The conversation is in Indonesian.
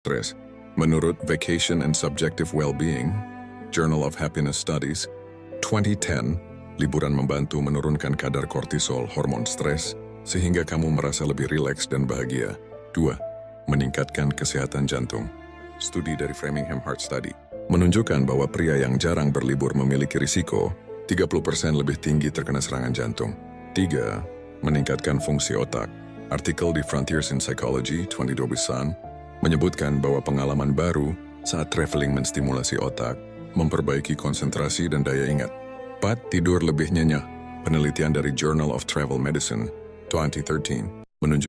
stres. Menurut Vacation and Subjective Well-Being, Journal of Happiness Studies, 2010, liburan membantu menurunkan kadar kortisol, hormon stres, sehingga kamu merasa lebih rileks dan bahagia. 2. Meningkatkan kesehatan jantung. Studi dari Framingham Heart Study menunjukkan bahwa pria yang jarang berlibur memiliki risiko 30% lebih tinggi terkena serangan jantung. 3. Meningkatkan fungsi otak. Artikel di Frontiers in Psychology 2021 menyebutkan bahwa pengalaman baru saat traveling menstimulasi otak, memperbaiki konsentrasi dan daya ingat. 4. Tidur lebih nyenyak. Penelitian dari Journal of Travel Medicine 2013 menunjukkan